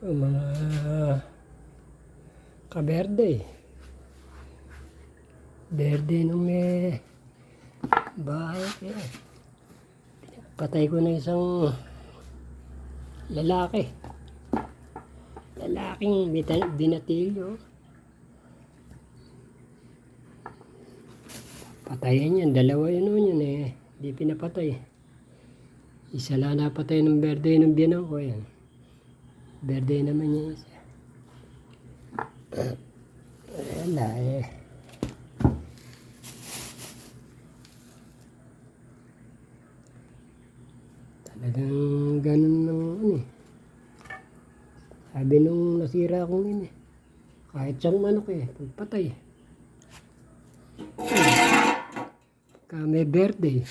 Mga kaberde. Berde nung may bahay. Patay ko na isang lalaki. Lalaking binatilyo. Patayin yan. Dalawa yun eh. Di pinapatay. Isa lang napatay ng berde ng biyanang ko yan. Berde naman yung isa. Wala eh. Talagang ganun ng ano eh. Sabi nung nasira akong yun eh. Kahit siyang manok eh. Pagpatay. Pagka may berde.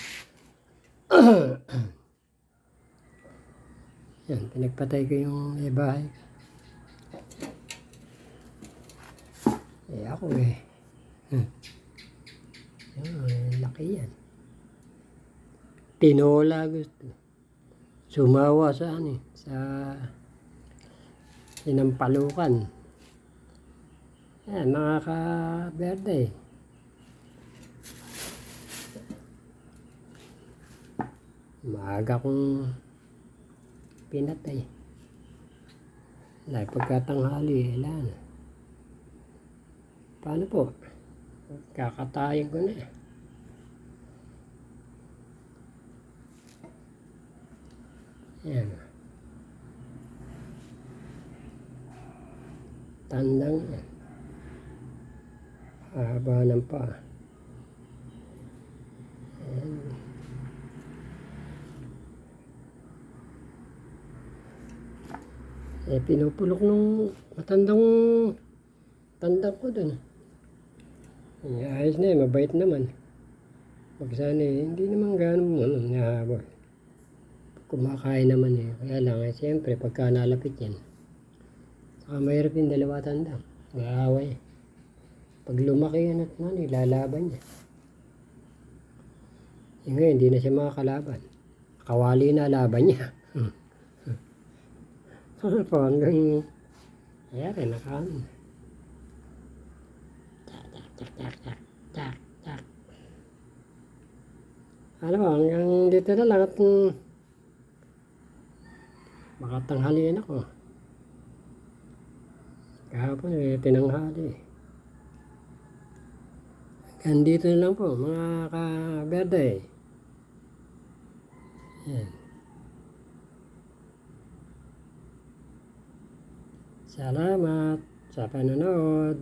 Yan, pinagpatay ko yung may bahay. Eh ako eh. Laki yan. Tinola gusto. Sumawa sa ano eh. Sa sinampalukan. Yan, mga ka-berde. Maaga kong pinatay. Pagkatanghali, wala na. Paano po? Kakatayin ko na. Yan. Tandang yan. Haba ng pa. Yan. Eh, pinupulok nung tandang ko dun. Eh, ayos na eh, mabait naman. Sana eh, hindi naman gano'n nahabol. Kumakain naman eh. Kaya lang eh, siyempre pagka nalapit yan. Saka mayroon yung dalawa tandang. Mag-aaway. Pag lumaki yan at lalaban niya. Eh, ngayon, hindi na siya makakalaban. Kawali na laban niya. Po hanggang ayan, nakaano. Tak. Ano ba, hanggang dito na lang at makatanghalian ako. Kahapon eh, tinanghali. Hanggang dito na lang po, mga ka-berde. Yan. Salamat sa panonood.